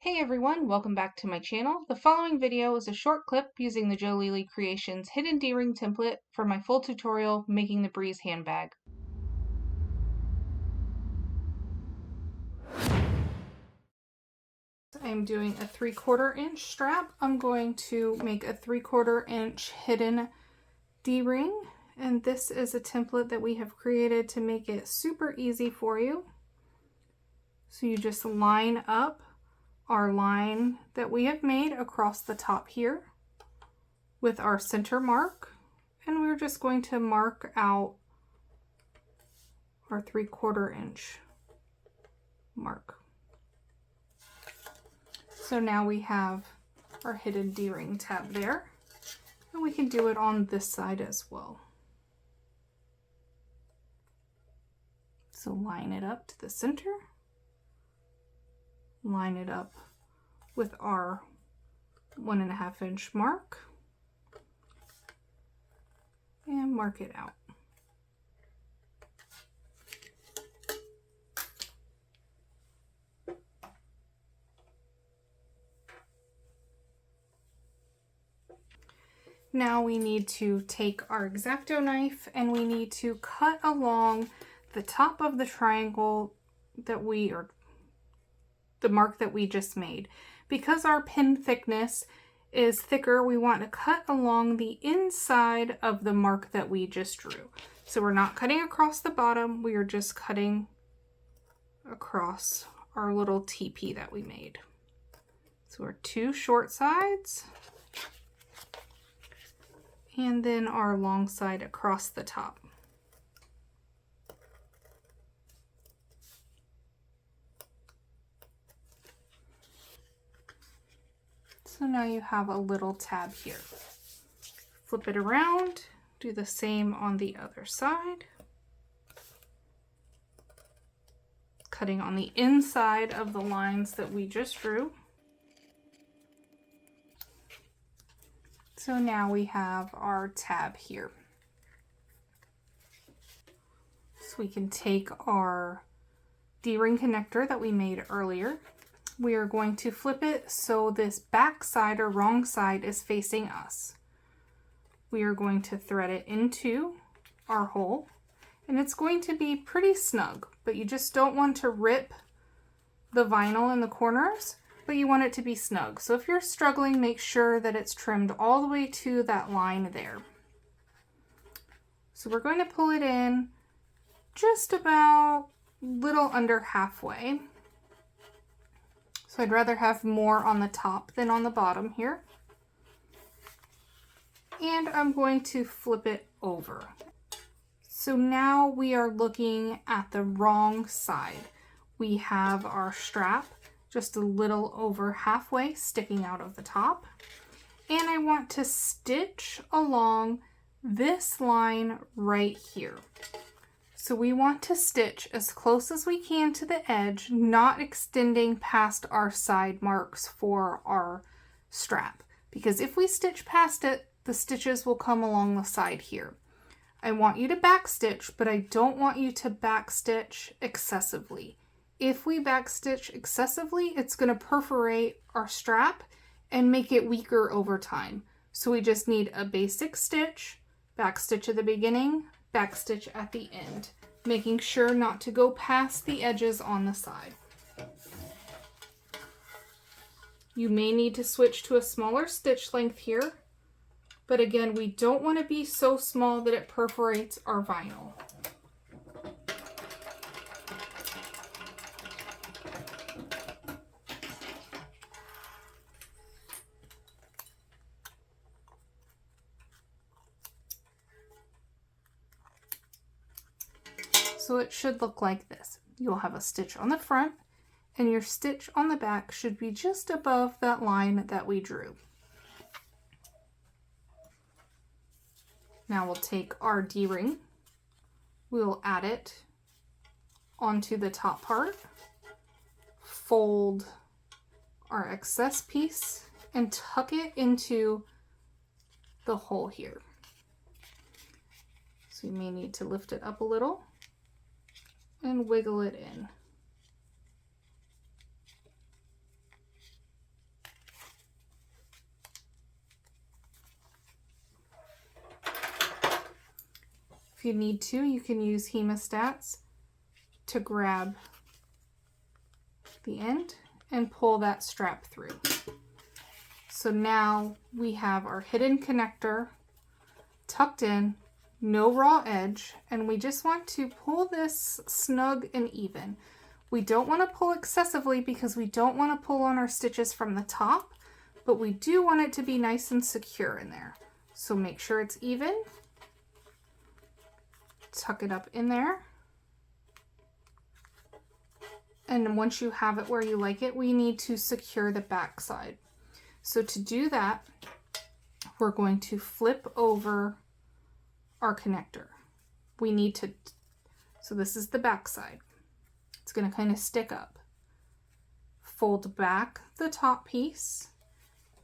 Hey everyone, welcome back to my channel. The following video is a short clip using the Joleelee Creations hidden D-ring template for my full tutorial, Making the Breeze Handbag. I'm doing a 3/4 inch strap. I'm going to make a 3/4 inch hidden D-ring, and this is a template that we have created to make it super easy for you. So you just line up our line that we have made across the top here with our center mark, and we're just going to mark out our 3/4 inch mark. So now we have our hidden D-ring tab there, and we can do it on this side as well. So line it up to the center, line it up with our 1.5 inch mark, and mark it out. Now we need to take our X-Acto knife and we need to cut along the top of the triangle that the mark that we just made. Because our pin thickness is thicker, we want to cut along the inside of the mark that we just drew. So we're not cutting across the bottom, we are just cutting across our little TP that we made. So our two short sides, and then our long side across the top. So now you have a little tab here. Flip it around, do the same on the other side. Cutting on the inside of the lines that we just drew. So now we have our tab here. So we can take our D-ring connector that we made earlier. We are going to flip it so this back side or wrong side is facing us. We are going to thread it into our hole, and it's going to be pretty snug, but you just don't want to rip the vinyl in the corners, but you want it to be snug. So if you're struggling, make sure that it's trimmed all the way to that line there. So we're going to pull it in just about a little under halfway. So I'd rather have more on the top than on the bottom here. And I'm going to flip it over. So now we are looking at the wrong side. We have our strap just a little over halfway sticking out of the top. And I want to stitch along this line right here. So we want to stitch as close as we can to the edge, not extending past our side marks for our strap. Because if we stitch past it, the stitches will come along the side here. I want you to back stitch, but I don't want you to back stitch excessively. If we back stitch excessively, it's going to perforate our strap and make it weaker over time. So we just need a basic stitch, back stitch at the beginning, back stitch at the end, making sure not to go past the edges on the side. You may need to switch to a smaller stitch length here, but again, we don't want to be so small that it perforates our vinyl. So it should look like this. You'll have a stitch on the front, and your stitch on the back should be just above that line that we drew. Now we'll take our D-ring, we'll add it onto the top part, fold our excess piece, and tuck it into the hole here. So you may need to lift it up a little and wiggle it in. you need to, you can use hemostats to grab the end and pull that strap through. So now we have our hidden connector tucked in, no raw edge, and we just want to pull this snug and even. We don't want to pull excessively because we don't want to pull on our stitches from the top, but we do want it to be nice and secure in there. So make sure it's even. Tuck it up in there. And once you have it where you like it, we need to secure the back side. So to do that, we're going to flip over our connector. We need to, so this is the back side. It's going to kind of stick up. Fold back the top piece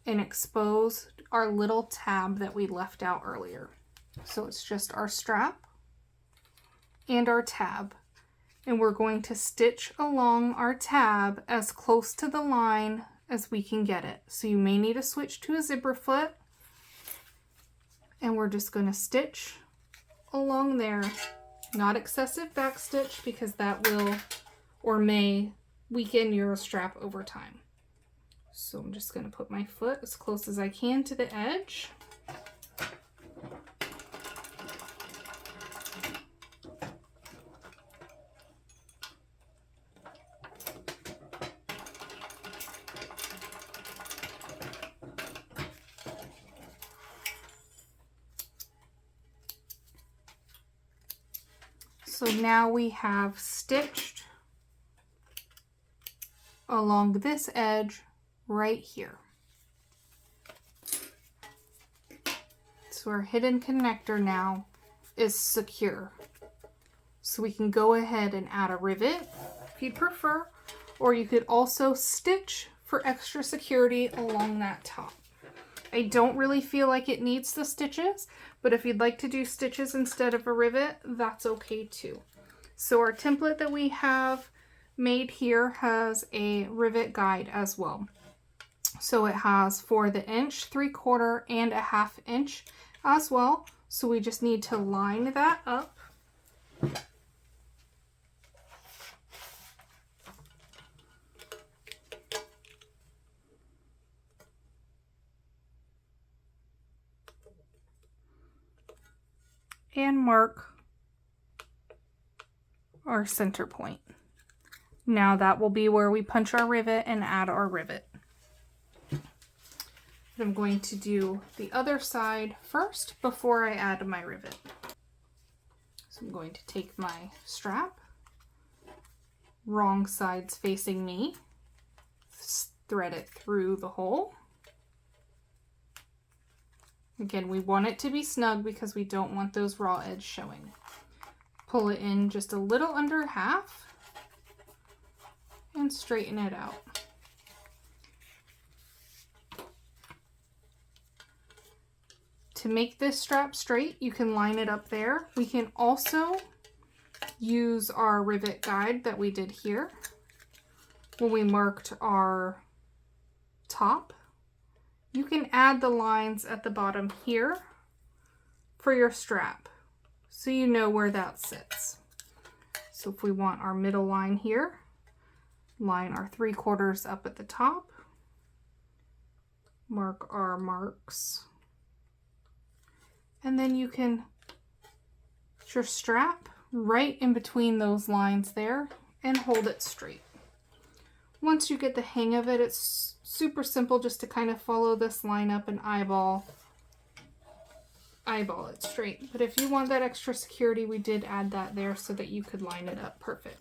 and expose our little tab that we left out earlier. So it's just our strap and our tab. And we're going to stitch along our tab as close to the line as we can get it. So you may need to switch to a zipper foot. And we're just going to stitch along there. Not excessive back stitch because that will or may weaken your strap over time. So I'm just going to put my foot as close as I can to the edge. So now we have stitched along this edge right here. So our hidden connector now is secure. So we can go ahead and add a rivet if you'd prefer, or you could also stitch for extra security along that top. I don't really feel like it needs the stitches, but if you'd like to do stitches instead of a rivet, that's okay too. So our template that we have made here has a rivet guide as well. So it has for the 1, 3/4, and 1/2 inch as well. So we just need to line that up. And mark our center point. Now that will be where we punch our rivet and add our rivet. I'm going to do the other side first before I add my rivet. So I'm going to take my strap, wrong side's facing me, thread it through the hole. Again, we want it to be snug because we don't want those raw edges showing. Pull it in just a little under half and straighten it out. To make this strap straight, you can line it up there. We can also use our rivet guide that we did here when we marked our top. You can add the lines at the bottom here for your strap so you know where that sits. So if we want our middle line here, line our 3/4 up at the top, mark our marks, and then you can put your strap right in between those lines there and hold it straight. Once you get the hang of it, it's super simple just to kind of follow this line up and eyeball it straight. But if you want that extra security, we did add that there so that you could line it up perfect.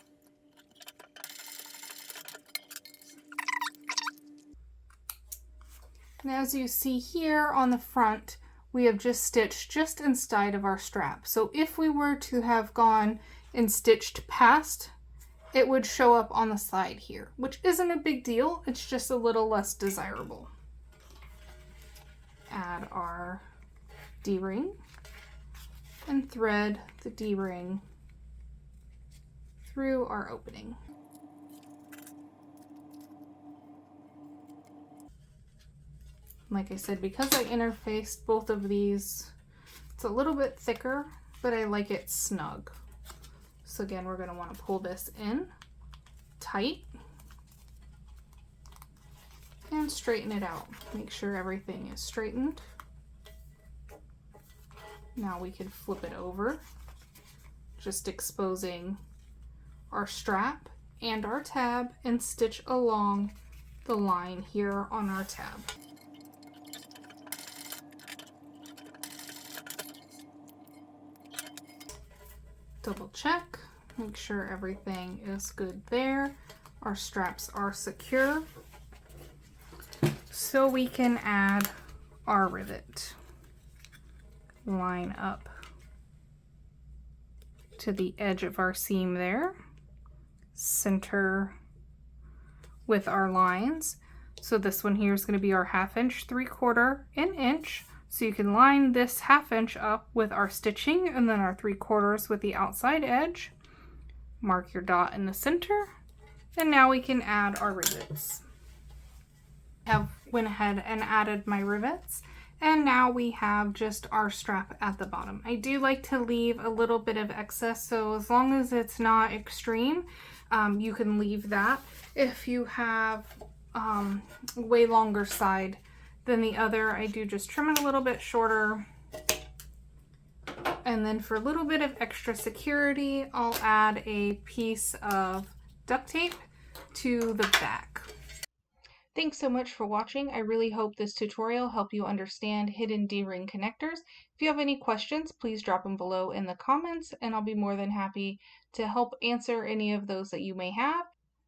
And as you see here on the front, we have just stitched just inside of our strap. So if we were to have gone and stitched past, it would show up on the side here, which isn't a big deal. It's just a little less desirable. Add our D-ring and thread the D-ring through our opening. Like I said, because I interfaced both of these, it's a little bit thicker but I like it snug. So again, we're going to want to pull this in tight and straighten it out. Make sure everything is straightened. Now we can flip it over, just exposing our strap and our tab, and stitch along the line here on our tab. Double check, make sure everything is good there. Our straps are secure. So we can add our rivet. Line up to the edge of our seam there. Center with our lines. So this one here is going to be our 1/2 inch, 3/4, and inch. So you can line this 1/2 inch up with our stitching and then our 3/4 with the outside edge. Mark your dot in the center. And now we can add our rivets. I went ahead and added my rivets. And now we have just our strap at the bottom. I do like to leave a little bit of excess, so as long as it's not extreme, you can leave that. If you have way longer side than the other, I do just trim it a little bit shorter. And then for a little bit of extra security, I'll add a piece of duct tape to the back. Thanks so much for watching. I really hope this tutorial helped you understand hidden D-ring connectors. If you have any questions, please drop them below in the comments, and I'll be more than happy to help answer any of those that you may have.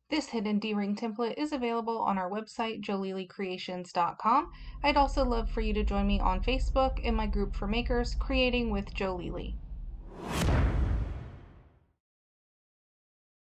This hidden D-ring template is available on our website, JoleeLeeCreations.com. I'd also love for you to join me on Facebook in my group for makers, Creating with Joleelee.